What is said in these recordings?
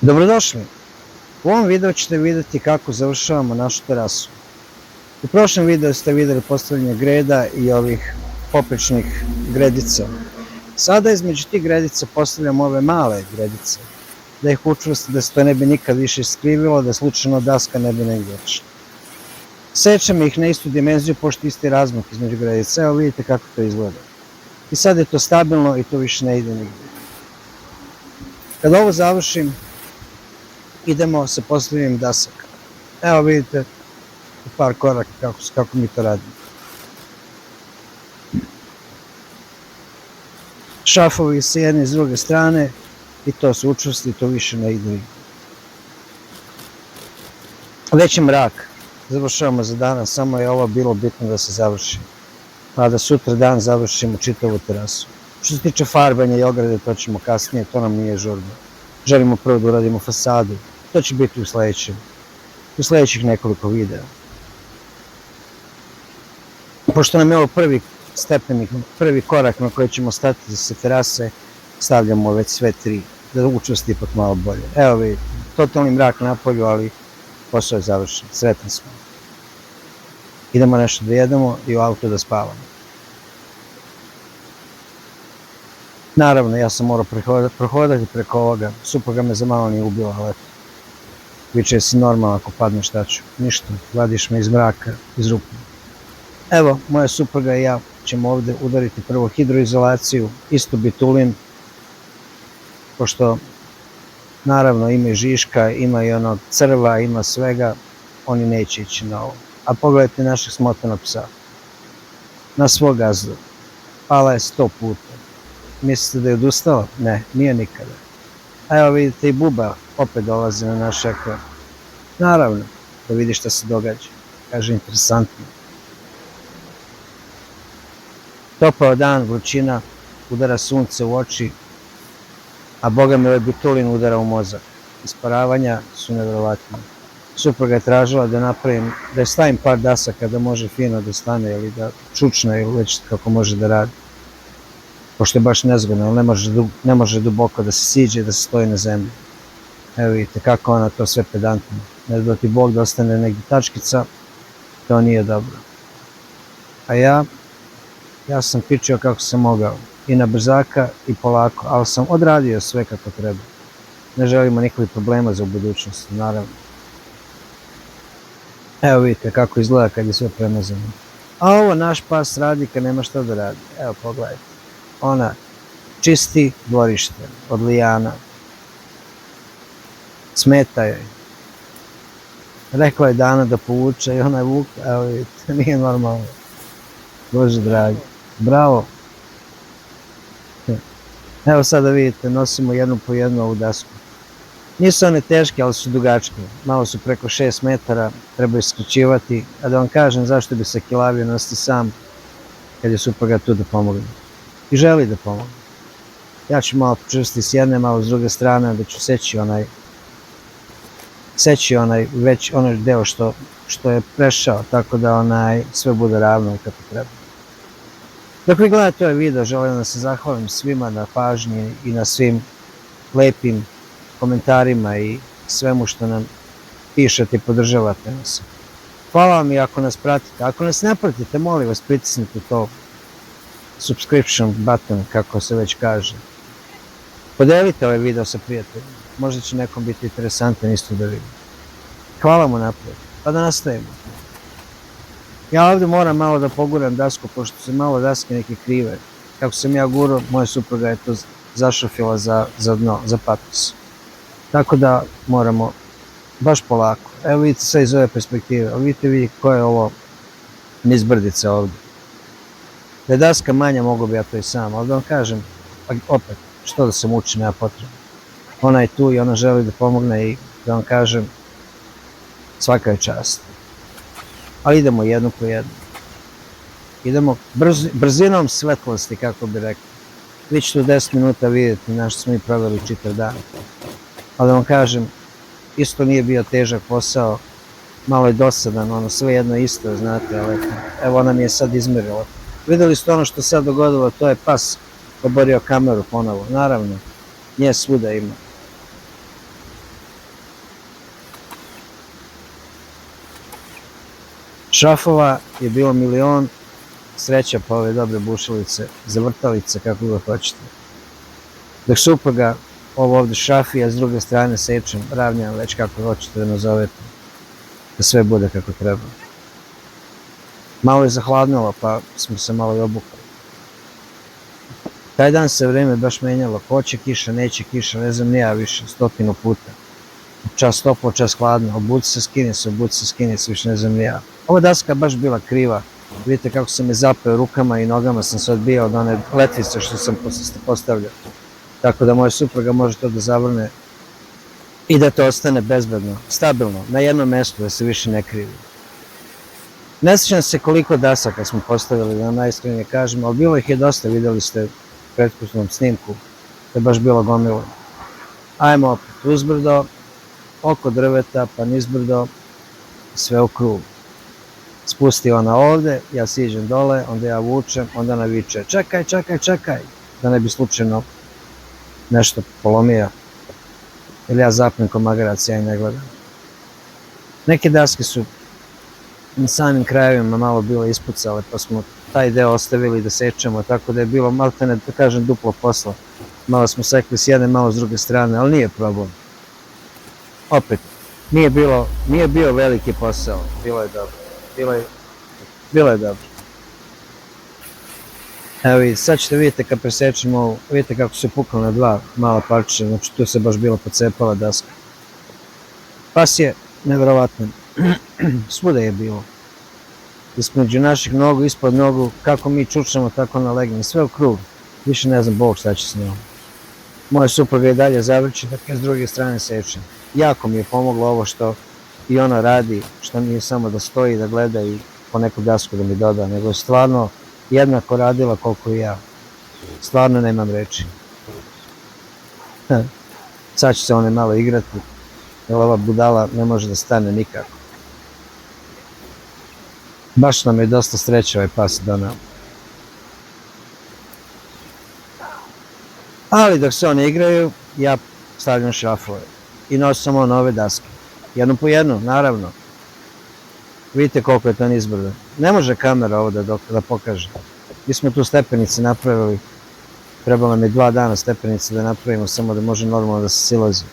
Dobrodošli! U ovom videu ćete vidjeti kako završavamo našu terasu. U prošlom videu ste vidjeli postavljanje greda i ovih poprečnih gredica. Sada između tih gredica postavljamo ove male gredice, da ih učvrsti, da se to ne bi nikad više iskrivilo, da slučajno daska ne bi negdje otišla. Sečemo ih na istu dimenziju, pošto isti razmak između gredica. Evo vidite kako to izgleda. I sad je to stabilno i to više ne ide nigdje. Kad ovo završim, idemo sa postavljanjem dasaka. Evo vidite u par koraka kako mi to radimo. Šafovi sa jedne i s druge strane i to se učvrsti i to više ne ide nigdje. Već je mrak, završavamo za danas, samo je ovo bilo bitno da se završi. Pa da sutra dan završimo čitavu terasu. Što se tiče farbanja i ograde, to ćemo kasnije, to nam nije žurno. Želimo prvo da uradimo fasadu. To će biti u sljedećih nekoliko videa. Pošto nam je ovo prvi stepenik, prvi korak na koji ćemo stati sa terase, stavljamo već sve tri, da učvrsti ipak malo bolje. Evo vidite, totalni mrak na polju, ali posao je završen, sretan smo. Idemo nešto da jedemo i u auto da spavamo. Naravno, ja sam morao prohodati preko ovoga, supruga me za malo nije ubila, ali eto. Viče si normalno ako padne, šta ću, ništa, vadiš me iz mraka, iz rupe. Evo, moja supruga i ja ćemo ovdje udariti prvo hidroizolaciju, isto bitulin, pošto naravno ima i žiška, ima i onog crva, ima svega, oni neće ići na ovo. A pogledajte našeg smotanog psa, na svog gazdu, pala je 100 puta. Mislite da je odustala? Ne, nije nikada. A evo vidite i buba opet dolazi na naš ekran. Naravno, da vidi šta se događa. Kaže, interesantno. Topao dan, vrućina, udara sunce u oči, a boga mi ovaj bitulin udara u mozak. Isparavanja su nevjerovatne. Supruga je tražila da napravim, da je stavim par dasaka da može fino da stane ili da čučne ili već kako može da radi. Pošto je baš nezgodno, ali ne može duboko da se siđe i da se stoji na zemlji. Evo vidite kako ona to sve pedantno. Ne da ti Bog da ostane negdje tačkica, to nije dobro. A ja sam pičio kako sam mogao. I na brzaka i polako, ali sam odradio sve kako treba. Ne želimo nikakvih problema za u budućnosti, naravno. Evo vidite kako izgleda kad je sve premazano. A ovo naš pas radi kad nema šta da radi. Evo pogledajte. Ona čisti dvorište od lijana. Smeta joj. Rekla je Dana da povuče i ona je vukla. Evo vidite, nije normalno. Bože dragi. Bravo. Evo sada vidite, nosimo jednu po jednu ovu dasku. Nisu one teške, ali su dugačke. Malo su preko 6 metara, trebaju skraćivati. A da vam kažem zašto bi se kilavio nositi sam kad je supruga tu da pomogne. I želi da pomogne. Ja ću malo počvrstiti s jedne, malo s druge strane, da ću seći onaj deo što je prešao, tako da sve bude ravno i kako treba. Dok vi gledate ovaj video, želim da se zahvalim svima na pažnji i na svim lepim komentarima i svemu što nam pišete i podržavate nas. Hvala vam i ako nas pratite. Ako nas ne pratite, molim vas, pritisnite to subscription button, kako se već kaže. Podelite ovaj video sa prijateljima. Možda će nekom biti interesantan isto da vidi. Hvala mu naprijed. Pa da nastavimo. Ja ovdje moram malo da poguram dasku, pošto se malo daske neke krive. Kako sam ja gurao, moja supruga je to zašrafila za dno, za patos. Tako da moramo baš polako. Evo vidite sve iz ove perspektive. Evo vidite koja je ovo nizbrdica ovdje. Da je daska manja, mogu bi ja to i sam, ali da vam kažem, opet, što da se muči, nema potrebe. Ona je tu i ona želi da pomogne i da vam kažem, svaka je čast. Ali idemo jednu po jednu. Idemo brzinom svetlosti, kako bi rekli. Vi ćete u 10 minuta vidjeti na što smo mi proveli čitav dan. Ali da vam kažem, isto nije bio težak posao, malo je dosadan, sve jedno isto, znate, ali evo ona mi je sad izmerila. Vidjeli ste ono što se sad dogodilo, to je pas oborio kameru ponovo, naravno, nje svuda ima. Šrafova je bilo milion, sreća pa ove dobre bušalice, zavrtalice, kako ga hoćete. Dok supruga ovo ovde šrafija, s druge strane sečem, ravnjam, već kako hoćete da nazovete, da sve bude kako treba. Malo je zahladnilo, pa smo se malo i obukli. Taj dan se vreme baš menjalo, hoće kiša, neće kiša, ne znam nija više, 100 puta. Čas toplo, čas hladno, obuci se, skini se, obuci se, skini se, više ne znam nija. Ova daska baš bila kriva, vidite kako sam je zapeo rukama i nogama, sam se odbijao od one letvice što sam postavljao. Tako da moja supruga može to da zavrne i da to ostane bezbedno, stabilno, na jednom mestu, da se više ne krivi. Ne sjećam se koliko dasaka smo postavili, da najiskrenije kažem, ali bilo ih je dosta, videli ste u prethodnom snimku, to je baš bilo gomilo. Ajmo opet uzbrdo, oko drveta, pa nizbrdo, sve u krug. Spusti ona ovde, ja siđem dole, onda ja vučem, onda ona viče, čekaj, čekaj, čekaj, da ne bi slučajno nešto polomio. Ili ja zapnem ko magarac, ja i ne gledam. Neke daske su na samim krajevima malo bilo ispucale, pa smo taj deo ostavili da sečemo, tako da je bilo maltene, da kažem, duplo posla. Malo smo sekli s jedne, malo s druge strane, ali nije problem. Opet, nije bio veliki posao, bilo je dobro. Bilo je dobro. Evo vidite, sad ćete vidjeti kad presečemo ovu, vidite kako se puklo na dva mala parčića, znači tu se baš bilo pocepala daska. Pas je nevjerovatno, svuda je bilo. Između naših nogu, ispod nogu, kako mi čučamo, tako ona legne, sve u krug. Više ne znam Bog šta će s njom. Moja supruga je dalje zavrće, dok ja s druge strane sečem. Jako mi je pomoglo ovo što i ona radi, što nije samo da stoji, da gleda i po neku dasku da mi doda, nego je stvarno jednako radila koliko i ja. Stvarno nemam reči. Sad će se one malo igrati, jer ova budala ne može da stane nikako. Baš nam je dosta sreće ovaj pas donao. Ali dok se one igraju, ja stavljam šrafove i nosim ono ove daske. Jednu po jednu, naravno. Vidite koliko je to nizbrdo. Ne može kamera ovo da pokaže. Mi smo tu stepenice napravili. Trebalo nam je 2 dana stepenice da napravimo, samo da može normalno da se silazi.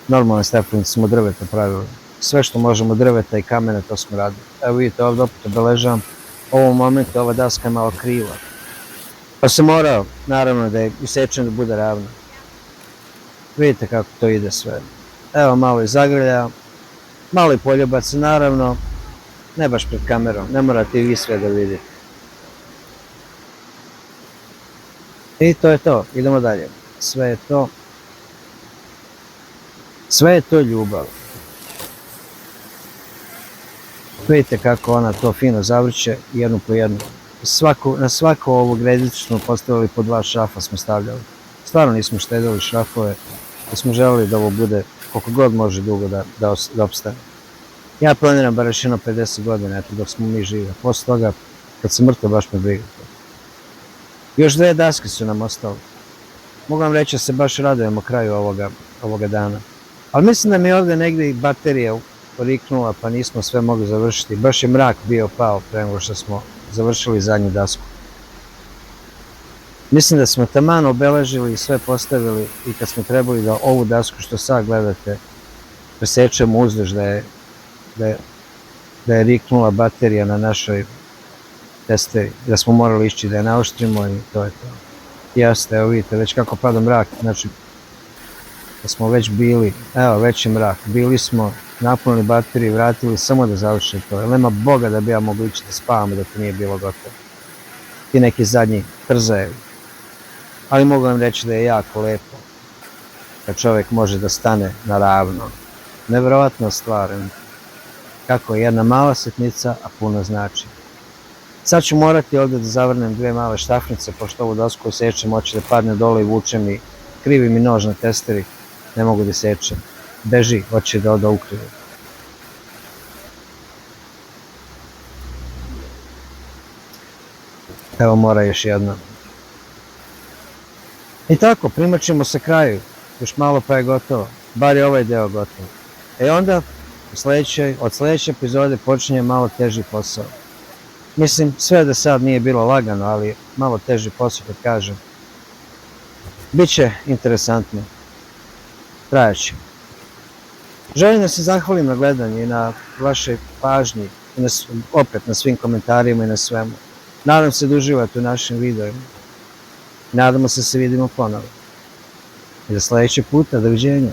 Normalne stepenice smo drveta pravili. Sve što možemo drveta i kamene, to smo radili. Evo vidite, ovdje opet obeležavam. U ovom momentu ova daska je malo kriva. Pa sam morao, naravno, da je isečen da bude ravno. Vidite kako to ide sve. Evo malo je zagrlja, malo je poljubac, naravno, ne baš pred kamerom, ne morate i vi sve da vidite. I to je to, idemo dalje. Sve je to ljubav. Vidite kako ona to fino zavrće, jednu po jednu. Na svaku ovu gredicu smo postavili po 2 šrafa smo stavljali. Stvarno nismo štedili šrafove, da smo želeli da ovo bude koliko god može dugo da opstane. Ja planiram bar još jedno 50 godina, eto, dok smo mi živi. Posle toga, kad sam mrtav, baš me briga. Još 2 daske su nam ostale. Mogu vam reći da se baš radujemo kraju ovoga dana. Ali mislim da mi je ovde negde i baterija poriknula, pa nismo sve mogli završiti. Baš je mrak bio pao pre nego što smo završili zadnju dasku. Mislim da smo taman obeležili i sve postavili i kad smo trebali da ovu dasku što sad gledate presečemo uzduž da je riknula baterija na našoj testeri, da smo morali ići da je naoštrimo i to je to. Jeste, evo vidite već kako pada mrak, znači da smo već bili, evo već je mrak, bili smo, napunili bateriju, vratili samo da završi to, jer nema Boga da bi ja mogli ići da spavamo da to nije bilo gotovo. Ti neki zadnji trzajevi. Ali mogu vam reći da je jako lepo kad čovjek može da stane na ravno. Nevjerovatna stvar, kako je jedna mala sitnica, a puno znači. Sad ću morati ovdje da zavrnem 2 male štafnice, pošto ovu dasku sečem, hoće da padne dole i vučem i krivi mi nož na testeri, ne mogu da sečem. Beži, hoće da ukrivi. Evo mora još jedno. I tako, primaćemo se kraju, još malo pa je gotovo, bar je ovaj deo gotov. E onda Od sljedeće epizode počinje malo teži posao. Mislim, sve do sad nije bilo lagano, ali malo teži posao, kad kažem. Biće interesantno. Trajaće. Želim da se zahvalim na gledanju i na vašoj pažnji, i opet na svim komentarima i na svemu. Nadam se da uživate u našim videojima. Nadamo se da se vidimo ponovo. I do sljedećeg puta, doviđenja.